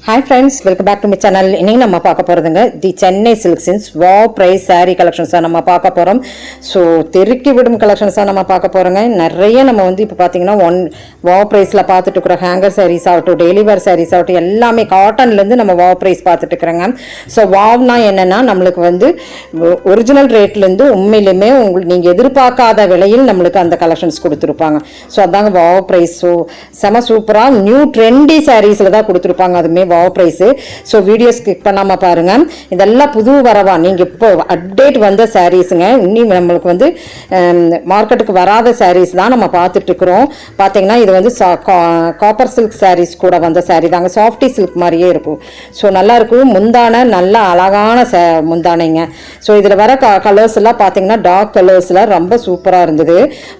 Hi friends, welcome back to my channel. இன்னைக்கு நம்ம பார்க்க போறதுங்க தி சென்னை சில்க் சின்ஸ் வாவ் பிரைஸ் saree கலெக்ஷன்ஸா நம்ம பார்க்க போறோம். ஸோ தெருக்கி விடும் கலெக்ஷன்ஸா நம்ம பார்க்க போறோங்க. நிறைய நம்ம வந்து இப்போ பார்த்தீங்கன்னா வாவ் பிரைஸ்ல பார்த்துட்டு இருக்கிற ஹேங்கர் சாரீஸ் ஆகட்டும், டெய்லி வேர் சாரீஸ் ஆகட்டும், எல்லாமே காட்டன்லேருந்து நம்ம வாவ் பிரைஸ் பார்த்துட்டு இருக்கிறோங்க. ஸோ வாவ்னா என்னன்னா நம்மளுக்கு வந்து ஒரிஜினல் ரேட்லேருந்து உண்மையிலுமே நீங்கள் எதிர்பார்க்காத விலையில் நம்மளுக்கு அந்த கலெக்ஷன்ஸ் கொடுத்துருப்பாங்க. ஸோ அதாங்க வாவ் பிரைஸ். ஸோ செம சூப்பராக நியூ ட்ரெண்டி சாரீஸில் தான் கொடுத்துருப்பாங்க. அதுமே wow price. So video skip பண்ணாம பாருங்க. இதெல்லாம் புது வரவா நீங்க இப்போ அப்டேட் வந்த சாரீஸுங்க. இன்னும் நம்மளுக்கு வந்து மார்க்கெட்டுக்கு வராத சாரீஸ் தான் நம்ம பார்த்துட்டு இருக்கிறோம். பார்த்தீங்கன்னா இது வந்து காப்பர் சில்க் சாரீஸ் கூட வந்த சாரீ தாங்க. சாஃப்டி சில்க் மாதிரியே இருக்கும். ஸோ நல்லா இருக்கும். முந்தான நல்ல அழகான முந்தானைங்க. ஸோ இதில் வர கலர்ஸ் எல்லாம் பார்த்தீங்கன்னா டார்க் கலர்ஸ்ல ரொம்ப சூப்பராக இருந்தது.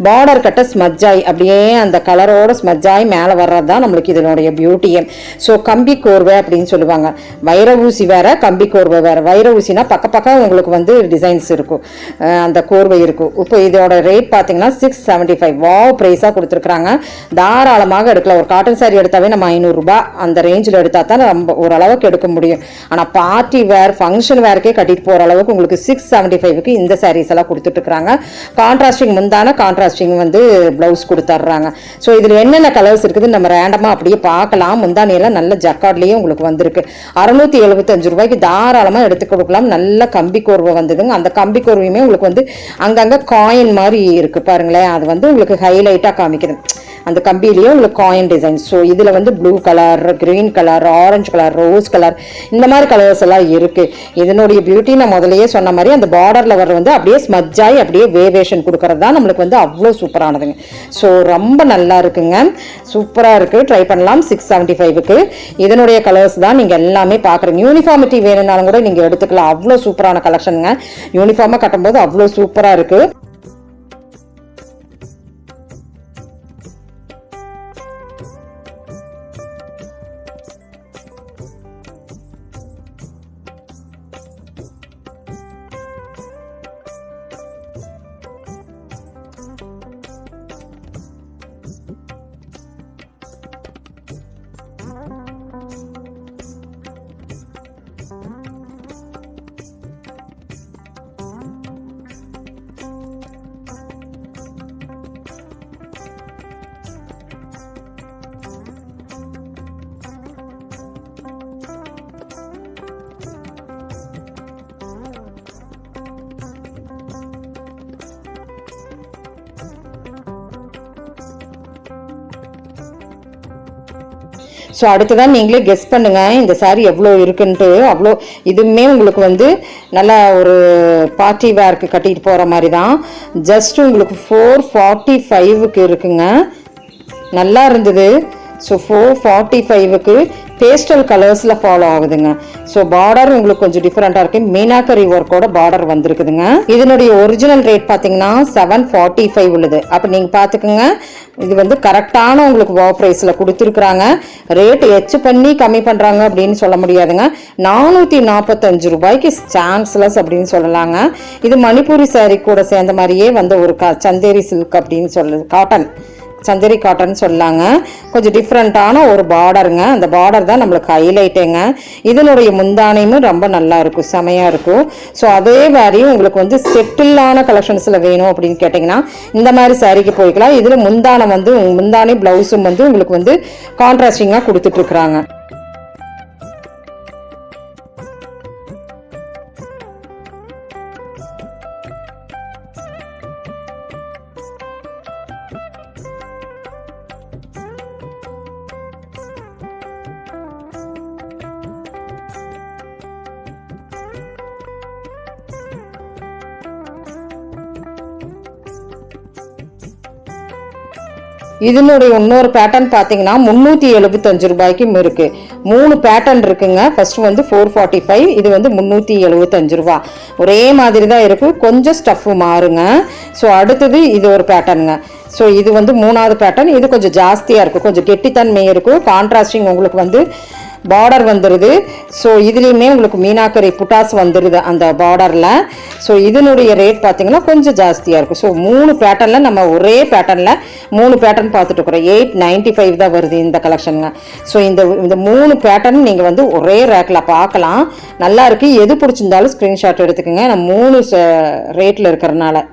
பார்டர் கட்ட ஸ்மஜ்ஜாய் அப்படியே அந்த கலரோட ஸ்மஜ்ஜாய் மேலே வர்றது தான் நம்மளுக்கு இதனுடைய பியூட்டியே. ஸோ கம்பி கோர்வை அப்படின்னு சொல்லுவாங்க. வைர ஊசி வேற, கம்பி கோர்வை வேற. வைர ஊசினா பக்கம் உங்களுக்கு வந்து டிசைன்ஸ் இருக்கும், அந்த கோர்வை இருக்கும். இப்போ இதோட ரேட் பார்த்தீங்கன்னா 675 வாவ் பிரைஸாக கொடுத்துருக்குறாங்க. தாராளமாக எடுக்கலாம். ஒரு காட்டன் சாரி எடுத்தாவே நம்ம 500 ரூபாய் அந்த ரேஞ்சில் எடுத்தா தான் நம்ம ஓரளவுக்கு எடுக்க முடியும். ஆனால் பார்ட்டி வேர், ஃபங்க்ஷன் வேர்க்கே கட்டிட்டு போகிற அளவுக்கு உங்களுக்கு 675க்கு இந்த சாரீஸ் எல்லாம் கொடுத்துட்ருக்குறாங்க. கான்ட்ராஸ்டிங் முந்தான, கான்ட்ராஸ்டிங் வந்து ப்ளவுஸ் கொடுத்துட்றாங்க. ஸோ இதில் என்னென்ன கலர்ஸ் இருக்குதுன்னு நம்ம ரேண்டமாக அப்படியே பார்க்கலாம். முந்தானியெல்லாம் நல்ல ஜக்கார்ட்லேயே உங்களுக்கு வந்திருக்கு. 675 ரூபாய்க்கு தாராளமாக எடுத்து கொடுக்கலாம். நல்ல கம்பி கோர்வை வந்ததுங்க. அந்த கம்பி கோர்வையுமே உங்களுக்கு வந்து அங்கங்கே காயின் மாதிரி இருக்கு பாருங்களேன். அது வந்து உங்களுக்கு ஹைலைட்டாக காமிக்குது அந்த கம்பியிலேயே உங்களுக்கு காயின் டிசைன். ஸோ இதில் வந்து blue colour, green colour, orange colour, rose colour, இந்த மாதிரி கலர்ஸ் எல்லாம் இருக்கு. இதனுடைய பியூட்டி நான் முதலையே சொன்ன மாதிரி அந்த பார்டர்ல வர வந்து அப்படியே ஸ்மஜ்ஜாய் அப்படியே வேவேஷன் கொடுக்கறது தான் நம்மளுக்கு வந்து அவ்வளோ சூப்பரானதுங்க. ஸோ ரொம்ப நல்லா இருக்குங்க. சூப்பராக இருக்கு. ட்ரை பண்ணலாம். 675க்கு இதனுடைய கலர்ஸ் தான் நீங்க எல்லாமே பார்க்குறீங்க. யூனிஃபார்மிட்டி வேணும்னாலும் கூட நீங்க எடுத்துக்கலாம். அவ்வளோ சூப்பரான கலெக்ஷனுங்க. யூனிஃபார்மாக கட்டும்போது அவ்வளோ சூப்பராக இருக்கு. ஸோ அடுத்ததான் நீங்களே கெஸ் பண்ணுங்க இந்த சாரீ எவ்வளோ இருக்குன்ட்டு. அவ்வளோ இதுவுமே உங்களுக்கு வந்து நல்லா ஒரு பார்ட்டி வேர்க்கு கட்டிட்டு போகிற மாதிரி தான். ஜஸ்ட் உங்களுக்கு 445க்கு இருக்குங்க. நல்லா இருந்தது. ஸோ 445க்கு பேஸ்டல் கலர்ஸில் ஃபாலோ ஆகுதுங்க. ஸோ பார்டர் உங்களுக்கு கொஞ்சம் டிஃப்ரெண்ட்டாக இருக்குது. மீனாக்கரி ஒர்க்கோட பார்டர் வந்திருக்குதுங்க. இதனுடைய ஒரிஜினல் ரேட் பார்த்தீங்கன்னா 745 உள்ளது. அப்போ நீங்கள் பார்த்துக்குங்க. இது வந்து கரெக்டான உங்களுக்கு வாவ் ப்ரைஸில் கொடுத்துருக்குறாங்க. ரேட் எச்சு பண்ணி கம்மி பண்ணுறாங்க அப்படின்னு சொல்ல முடியாதுங்க. 445 ரூபாய்க்கு சான்ஸ்லெஸ் அப்படின்னு சொல்லலாங்க. இது மணிப்பூரி சாரீ கூட சேர்ந்த மாதிரியே வந்த ஒரு சந்தேரி சில்க் அப்படின்னு காட்டன், சந்தேரி காட்டன் சொல்லாங்க. கொஞ்சம் டிஃப்ரெண்ட்டான ஒரு பார்டருங்க. அந்த பார்டர் தான் நம்மளுக்கு ஹைலைட்டுங்க. இதனுடைய முந்தானையும் ரொம்ப நல்லா இருக்கும், செமையாக இருக்கும். ஸோ அதே மாதிரி உங்களுக்கு வந்து செட்டிலான கலெக்ஷன்ஸில் வேணும் அப்படின்னு கேட்டிங்கன்னா இந்த மாதிரி சாரீக்கு போய்க்கலாம். இதில் முந்தானை ப்ளவுஸும் வந்து உங்களுக்கு வந்து கான்ட்ராஸ்டிங்காக கொடுத்துட்ருக்குறாங்க. இதனுடைய இன்னொரு பேட்டர்ன் பார்த்தீங்கன்னா 375 ரூபாய்க்கும் இருக்கு. 3 பேட்டர்ன் இருக்குங்க. ஃபர்ஸ்ட் வந்து 445, இது வந்து 375 ரூபா. ஒரே மாதிரி தான் இருக்கும், கொஞ்சம் ஸ்டஃப் மாறுங்க. ஸோ அடுத்தது இது ஒரு பேட்டர்னுங்க. ஸோ இது வந்து 3வது பேட்டர்ன். இது கொஞ்சம் ஜாஸ்தியாக இருக்கும், கொஞ்சம் கெட்டித்தன்மை இருக்கும். கான்ட்ராஸ்டிங் உங்களுக்கு வந்து பார்டர் வந்துடுது. ஸோ இதுலேயுமே உங்களுக்கு மீனாக்கரி புட்டாஸ் வந்துடுது அந்த பார்டரில். ஸோ இதனுடைய ரேட் பார்த்தீங்கன்னா கொஞ்சம் ஜாஸ்தியாக இருக்கும். ஸோ 3 பேட்டர்னில் நம்ம ஒரே பேட்டர்னில் 3 பேட்டர்ன் பார்த்துட்டு இருக்கிறோம். 895 தான் வருது இந்த கலெக்ஷனுங்க. ஸோ இந்த 3 பேட்டர்ன் நீங்கள் வந்து ஒரே ரேக்கில் பார்க்கலாம். நல்லா இருக்குது. எது பிடிச்சிருந்தாலும் ஸ்க்ரீன்ஷாட் எடுத்துக்கோங்க. நான் 3 ரேட்டில் இருக்கிறனால.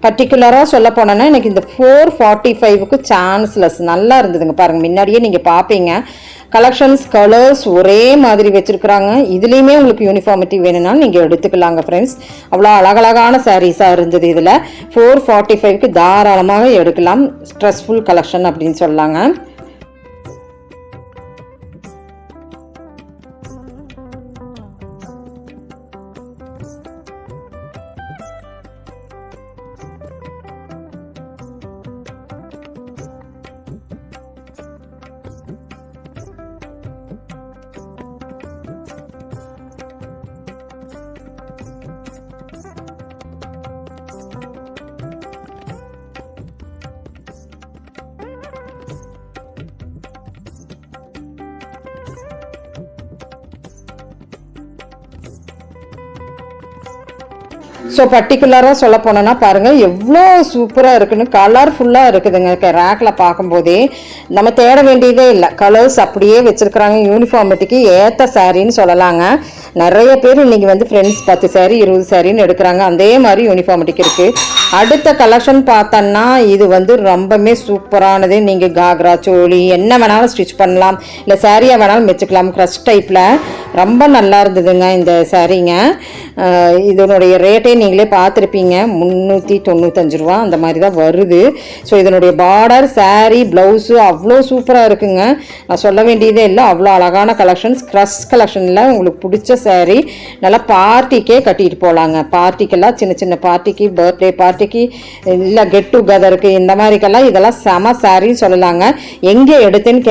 பர்டிகுலராக சொல்ல போனோன்னா எனக்கு இந்த 445க்கு சான்ஸ்லெஸ் நல்லா இருந்ததுங்க. பாருங்கள், முன்னாடியே நீங்கள் பார்ப்பீங்க. கலெக்ஷன்ஸ் கலர்ஸ் ஒரே மாதிரி வச்சுருக்குறாங்க. இதுலேயுமே உங்களுக்கு யூனிஃபார்மிட்டி வேணும்னாலும் நீங்கள் எடுத்துக்கலாங்க ஃப்ரெண்ட்ஸ். அவ்வளோ அழகழகான சாரீஸாக இருந்தது. இதில் 445க்கு தாராளமாக எடுக்கலாம். ஸ்ட்ரெஸ்ஃபுல் கலெக்ஷன் அப்படின்னு சொல்லலாங்க. ஸோ பர்டிகுலராக சொல்ல போனோன்னா பாருங்கள் எவ்வளோ சூப்பராக இருக்குன்னு, கலர்ஃபுல்லாக இருக்குதுங்க. ரேக்கில் பார்க்கும்போதே நம்ம தேட வேண்டியதே இல்லை. கலர்ஸ் அப்படியே வச்சுருக்குறாங்க. யூனிஃபார்மிட்டிக்கு ஏற்ற சாரின்னு சொல்லலாங்க. நிறைய பேர் இன்றைக்கி வந்து ஃப்ரெண்ட்ஸ் 10 சாரி 20 சாரின்னு எடுக்கிறாங்க. அதே மாதிரி யூனிஃபார்மிட்டிக்கு இருக்குது. அடுத்த கலெக்ஷன் பார்த்தோன்னா இது வந்து ரொம்பவுமே சூப்பரானது. நீங்கள் காக்ரா சோழி என்ன வேணாலும் ஸ்டிச் பண்ணலாம், இல்லை சாரியாக வேணாலும் வச்சுக்கலாம். க்ரஷ் டைப்பில் ரொம்ப நல்லா இருந்ததுங்க இந்த சாரீங்க. இதனுடைய ரேட்டே நீங்களே பார்த்துருப்பீங்க, 395 ரூபா அந்த மாதிரி தான் வருது. ஸோ இதனுடைய பார்டர், சாரீ, ப்ளவுஸு அவ்வளோ சூப்பராக இருக்குங்க. நான் சொல்ல வேண்டியதே இல்லை, அவ்வளோ அழகான கலெக்ஷன்ஸ். க்ரஷ் கலெக்ஷனில் உங்களுக்கு பிடிச்ச சாரீ நல்லா பார்ட்டிக்கே கட்டிட்டு போகலாங்க. பார்ட்டிக்கெல்லாம் சின்ன சின்ன பார்ட்டிக்கு, பர்த்டே பார்ட்டிக்கு, இல்லை கெட் டுகெதருக்கு, இந்த மாதிரிக்கெல்லாம் இதெல்லாம் செம சாரின்னு சொல்லலாங்க. எங்கே எடுத்துன்னு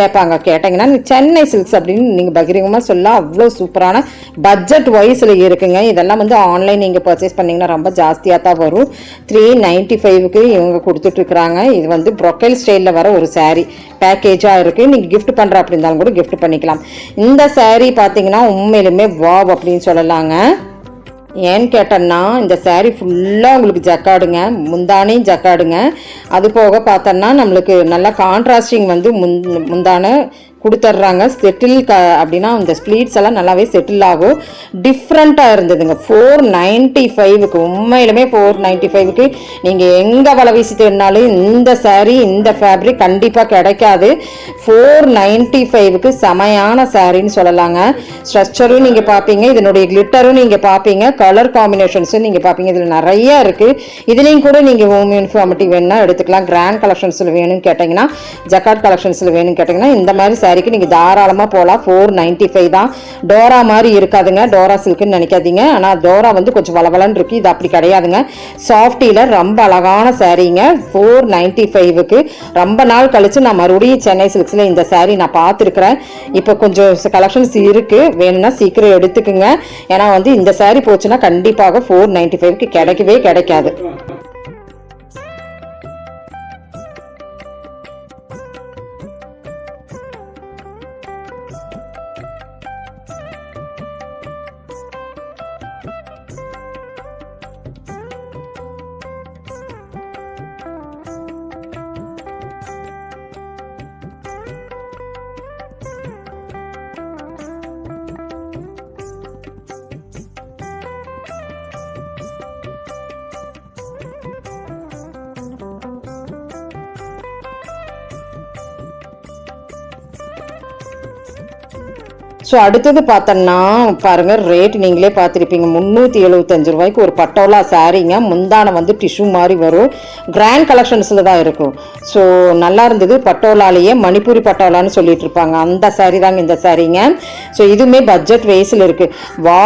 கேட்டிங்கன்னா சென்னை சில்க்ஸ் அப்படின்னு நீங்கள் பகிரங்கமாக சொல்லலாம். அவ்வளோ சூப்பரான பட்ஜெட் வைஸில் இருக்குங்க. இதெல்லாம் வந்து ஆன்லைன் நீங்கள் பர்ச்சேஸ் பண்ணிங்கன்னா ரொம்ப ஜாஸ்தியாக தான் வரும். 395க்கு இவங்க கொடுத்துட்ருக்குறாங்க. இது வந்து ப்ரொக்கைல் ஸ்டைலில் வர ஒரு சாரீ பேக்கேஜாக இருக்குது. நீங்கள் கிஃப்ட் பண்ணுற அப்படி இருந்தாலும் கூட கிஃப்ட் பண்ணிக்கலாம். இந்த சாரீ பார்த்தீங்கன்னா உண்மையிலுமே வாவ் அப்படின்னு சொல்லலாங்க. ஏன்னு கேட்டோன்னா இந்த சாரீ ஃபுல்லாக உங்களுக்கு ஜக்காடுங்க, முந்தானையும் ஜக்காடுங்க. அது போக பார்த்தோன்னா நம்மளுக்கு நல்லா கான்ட்ராஸ்டிங் வந்து முந்தான கொடுத்துட்றாங்க. செட்டில் அப்படின்னா இந்த ஸ்ப்ளீட்ஸ் எல்லாம் நல்லாவே செட்டில் ஆகும். டிஃப்ரெண்ட்டாக இருந்ததுங்க. 495க்கு உண்மையிலுமே 495க்கு நீங்கள் எங்கே வலை வீசி தேடினாலும் இந்த சாரீ, இந்த ஃபேப்ரிக் கண்டிப்பாக கிடைக்காது. 495க்கு செமையான சாரின்னு சொல்லலாங்க. ஸ்ட்ரக்சரும் நீங்கள் பார்ப்பீங்க, இதனுடைய கிளிட்டரும் நீங்கள் பார்ப்பீங்க, கலர் காம்பினேஷன்ஸும் நீங்கள் பார்ப்பீங்க. இதில் நிறைய இருக்குது. இதுலேயும் கூட நீங்கள் ஹோம் யூனிஃபார்மிட்டி வேணும்னா எடுத்துக்கலாம். கிராண்ட் கலெக்ஷன்ஸில் வேணும்னு கேட்டிங்கன்னா, ஜக்கார்ட் கலெக்ஷன்ஸில் வேணும்னு கேட்டிங்கன்னா இந்த மாதிரி சாரிக்கு நீங்கள் தாராளமாக போகலாம். 495 தான். டோரா மாதிரி இருக்காதுங்க, டோரா சில்க்குன்னு நினைக்காதீங்க. ஆனால் டோரா வந்து கொஞ்சம் வளவலன்னு இருக்குது. இது அப்படி கிடையாதுங்க. சாஃப்டியில் ரொம்ப அழகான சாரீங்க. 495க்கு ரொம்ப நாள் கழித்து நான் மறுபடியும் சென்னை சில்க்ஸில் இந்த சாரீ நான் பார்த்துருக்குறேன். இப்போ கொஞ்சம் கலெக்ஷன்ஸ் இருக்குது, வேணும்னா சீக்கிரம் எடுத்துக்குங்க. ஏன்னா வந்து இந்த சாரீ போச்சுன்னா கண்டிப்பாக 495க்கு கிடைக்கவே கிடைக்காது. ஸோ அடுத்தது பார்த்தோன்னா பாருங்கள், ரேட் நீங்களே பார்த்துருப்பீங்க. 375 ரூபாய்க்கு ஒரு பட்டோலா சாரீங்க. முந்தானை வந்து டிஷ்யூ மாதிரி வரும். கிராண்ட் கலெக்ஷன்ஸில் தான் இருக்கும். ஸோ நல்லா இருந்தது. பட்டோலாலேயே மணிப்பூரி பட்டோலான்னு சொல்லிட்டு இருப்பாங்க, அந்த சாரீ தாங்க இந்த சாரீங்க. ஸோ இதுவுமே பட்ஜெட் வைஸில் இருக்குது. வா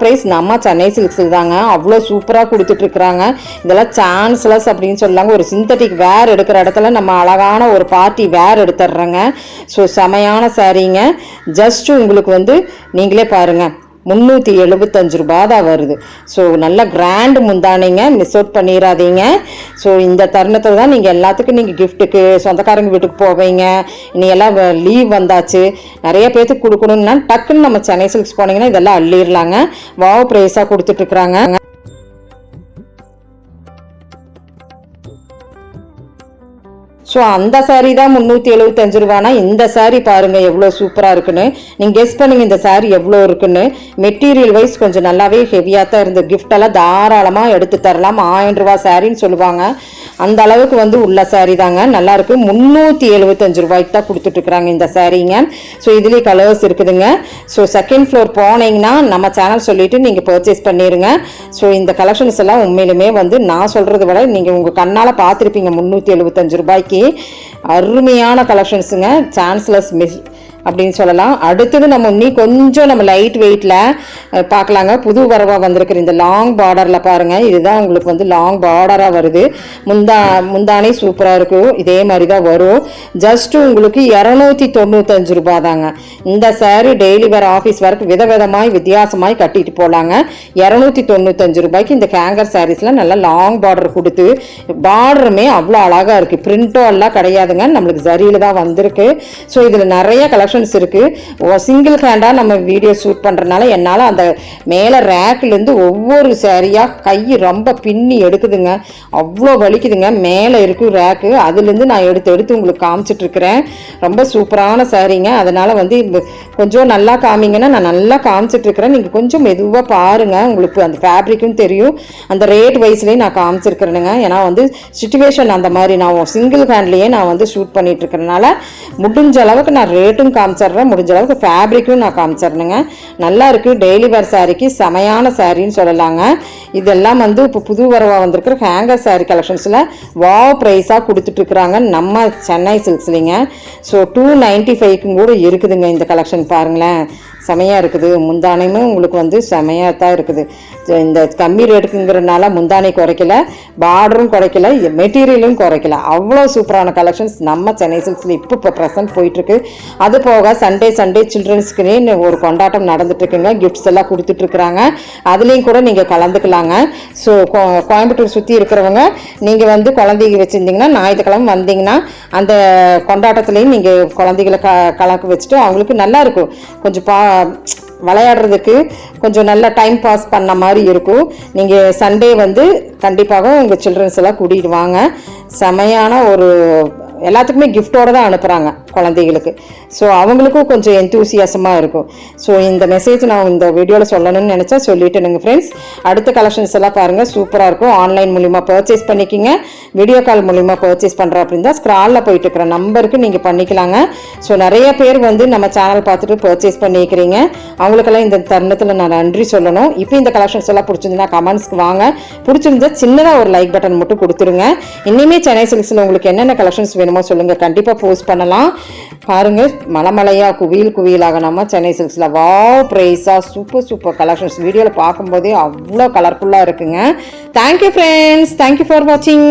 ப்ரைஸ் நம்ம சென்னை சில்க்ஸில் தாங்க. அவ்வளோ சூப்பராக கொடுத்துட்ருக்குறாங்க. இதெல்லாம் சான்ஸ்லெஸ் அப்படின்னு சொல்லாங்க. ஒரு சிந்தட்டிக் வேர் எடுக்கிற இடத்துல நம்ம அழகான ஒரு பார்ட்டி வேர் எடுத்துடுறோங்க. ஸோ செமையான சாரீங்க. ஜஸ்ட் உங்களுக்கு வந்து நீங்களே பாருங்கள், 375 ரூபா தான் வருது. ஸோ நல்ல கிராண்ட் முந்தானைங்க, மிஸ் அவுட் பண்ணிடாதீங்க. ஸோ இந்த தருணத்தில் தான் நீங்கள் எல்லாத்துக்கும் நீங்கள் கிஃப்ட்டுக்கு சொந்தக்காரங்க வீட்டுக்கு போவீங்க. இனி எல்லாம் லீவ் வந்தாச்சு, நிறைய பேர்த்துக்கு கொடுக்கணுன்னா டக்குன்னு நம்ம சென்னை சில்க்ஸ் போனீங்கன்னா இதெல்லாம் அள்ளிடலாங்க. வாவ் ப்ரைஸாக கொடுத்துட்ருக்குறாங்க. ஸோ அந்த சாரீ தான் 375 ரூபானா, இந்த சாரீ பாருங்கள் எவ்வளோ சூப்பராக இருக்குன்னு. நீங்கள் கெஸ் பண்ணுங்கள் இந்த சாரீ எவ்வளோ இருக்குன்னு. மெட்டீரியல் வைஸ் கொஞ்சம் நல்லாவே ஹெவியாக தான் இருந்தது. கிஃப்டெல்லாம் தாராளமாக எடுத்து தரலாம். 1000 ரூபா சாரின்னு சொல்லுவாங்க, அந்த அளவுக்கு வந்து உள்ள சாரீ தாங்க. நல்லாயிருக்கு. 375 ரூபாய்க்கு தான் கொடுத்துட்ருக்குறாங்க இந்த சாரீங்க. ஸோ இதுலேயே கலர்ஸ் இருக்குதுங்க. ஸோ செகண்ட் ஃப்ளோர் போனீங்கன்னா நம்ம சேனல் சொல்லிவிட்டு நீங்கள் பர்ச்சேஸ் பண்ணிடுங்க. ஸோ இந்த கலெக்ஷன்ஸ் எல்லாம் உண்மையிலுமே வந்து நான் சொல்கிறத விட நீங்கள் உங்கள் கண்ணால் பார்த்துருப்பீங்க. 375 ரூபாய்க்கு அருமையான கலெக்ஷன்ஸுங்க. சான்ஸ்லெஸ் மிஸ் அப்படின்னு சொல்லலாம். அடுத்தது நம்ம கொஞ்சம் நம்ம லைட் வெயிட்டில் பார்க்கலாங்க. புது வரவாக வந்திருக்கிற இந்த லாங் பார்டரில் பாருங்கள், இதுதான் உங்களுக்கு வந்து லாங் பார்டராக வருது. முந்தானே சூப்பராக இருக்கும். இதே மாதிரி தான் வரும். ஜஸ்ட்டு உங்களுக்கு 295 ரூபா தாங்க. இந்த சாரீ டெய்லி வேறு ஆஃபீஸ் ஒர்க் விதவிதமாய் வித்தியாசமாய் கட்டிட்டு போகலாங்க. 295 ரூபாய்க்கு இந்த ஹேங்கர் சாரீஸில் நல்லா லாங் பார்டர் கொடுத்து, பார்டருமே அவ்வளோ அழகாக இருக்குது. பிரிண்டோ எல்லாம் கிடையாதுங்க, நம்மளுக்கு ஜரியில் தான் வந்திருக்கு. ஸோ இதில் நிறைய கலெக்ஷன் இருக்கு. சிங்கிள் ஹேண்டா நம்ம வீடியோ ஷூட் பண்றதுனால என்னால அந்த மேல ரேக்ல இருந்து ஒவ்வொரு சாரியா கை ரொம்ப பின்னி எடுக்குதுங்க, அவ்வளோ வலிக்குதுங்க. மேல இருக்கு ரேக்கு, அதுல இருந்து நான் எடுத்து உங்களுக்கு காமிச்சிட்டு இருக்கிறேன். ரொம்ப சூப்பரான சாரீங்க. அதனால வந்து கொஞ்சம் நல்லா காமிங்கன்னா நான் நல்லா காமிச்சிட்டு இருக்கிறேன். நீங்க கொஞ்சம் மெதுவா பாருங்க, உங்களுக்கு அந்த ஃபேப்ரிக்கும் தெரியும். அந்த ரேட் வைஸ்லயே நான் காமிச்சிருக்கிறேனுங்க. ஏன்னா வந்து சிச்சுவேஷன் அந்த மாதிரி நான் சிங்கிள் ஹேண்ட்லயே நான் வந்து ஷூட் பண்ணிட்டு இருக்கிறதுனால முடிஞ்ச அளவுக்கு நான் ரேட்டும் காமிச்சிடுறேன், முடிஞ்ச அளவுக்கு ஃபேப்ரிக்கும் நான் காமிச்சிடுறேங்க. நல்லா இருக்குது. டெய்லி வேர் சாரிக்கு செமையான சாரின்னு சொல்லலாங்க. இதெல்லாம் வந்து இப்போ புது வரவாக வந்திருக்கிற ஹேங்கர் சாரி கலெக்ஷன்ஸில் வாவ் ப்ரைஸாக கொடுத்துட்ருக்குறாங்க நம்ம சென்னை சில்க்ஸ்லிங்க. ஸோ 295க்கும் கூட இருக்குதுங்க இந்த கலெக்ஷன். பாருங்களேன், செமையாக இருக்குது. முந்தானையுமே உங்களுக்கு வந்து செமையாக தான் இருக்குது. இந்த கம்மி ரேட்டுக்குங்கிறதுனால முந்தானை குறைக்கல, பார்டரும் குறைக்கல, மெட்டீரியலும் குறைக்கல. அவ்வளோ சூப்பரான கலெக்ஷன்ஸ் நம்ம சென்னை சில்க்ஸில் இப்போ ப்ரெசென்ட் போயிட்டுருக்கு. அது போக சண்டே சில்ட்ரன்ஸ்க்குன்னு ஒரு கொண்டாட்டம் நடந்துட்டுருக்குங்க. கிஃப்ட்ஸ் எல்லாம் கொடுத்துட்ருக்குறாங்க. அதுலேயும் கூட நீங்கள் கலந்துக்கலாங்க. ஸோ கோயம்புத்தூர் சுற்றி இருக்கிறவங்க நீங்கள் வந்து குழந்தைங்க வச்சுருந்தீங்கன்னா ஞாயிற்றுக்கிழமை வந்தீங்கன்னா அந்த கொண்டாட்டத்துலேயும் நீங்கள் குழந்தைகளை கலக்க வச்சுட்டு அவங்களுக்கு நல்லாயிருக்கும். கொஞ்சம் விளையாடுறதுக்கு கொஞ்சம் நல்ல டைம் பாஸ் பண்ண மாதிரி இருக்கும். நீங்கள் சண்டே வந்து கண்டிப்பாக உங்கள் சில்ட்ரன்ஸ் எல்லாம் கூட்டிகிட்டு வாங்க. செமையான ஒரு எல்லாத்துக்குமே கிஃப்டோடு தான் அனுப்புகிறாங்க குழந்தைகளுக்கு. ஸோ அவங்களுக்கும் கொஞ்சம் எந்தூசியாசமாக இருக்கும். ஸோ இந்த மெசேஜ் நான் இந்த வீடியோவில் சொல்லணும்னு நினச்சா சொல்லிட்டேனுங்க ஃப்ரெண்ட்ஸ். அடுத்த கலெக்ஷன்ஸ் எல்லாம் பாருங்கள், சூப்பராக இருக்கும். ஆன்லைன் மூலிமா பர்ச்சேஸ் பண்ணிக்கிங்க. வீடியோ கால் மூலிமா பர்ச்சேஸ் பண்ணுற அப்படின்னு தான் ஸ்க்ராலில் போயிட்டு இருக்கிற நம்பருக்கு நீங்கள் பண்ணிக்கலாங்க. ஸோ நிறைய பேர் வந்து நம்ம சேனல் பார்த்துட்டு பர்ச்சேஸ் பண்ணிக்கிறீங்க. அவங்களுக்கெல்லாம் இந்த தருணத்தில் நான் நன்றி சொல்லணும். இப்போ இந்த கலெக்ஷன்ஸ் எல்லாம் பிடிச்சிருந்தா கமெண்ட்ஸ்க்கு வாங்க. பிடிச்சிருந்தா சின்னதாக ஒரு லைக் பட்டன் மட்டும் கொடுத்துருங்க. இனிமேல் சென்னை சில்க்ஸில் உங்களுக்கு என்னென்ன கலெக்ஷன்ஸ் வேணுமோ சொல்லுங்கள், கண்டிப்பாக போஸ்ட் பண்ணலாம். பாருங்கள், மலைமலையாக குவியலாக நம்ம சென்னை சில்க்ஸில் வாவ் ப்ரைஸாக சூப்பர் கலெக்ஷன்ஸ் வீடியோவில் பார்க்கும்போதே அவ்வளோ கலர்ஃபுல்லாக இருக்குங்க. தேங்க்யூ ஃப்ரெண்ட்ஸ், தேங்க்யூ ஃபார் வாட்சிங்.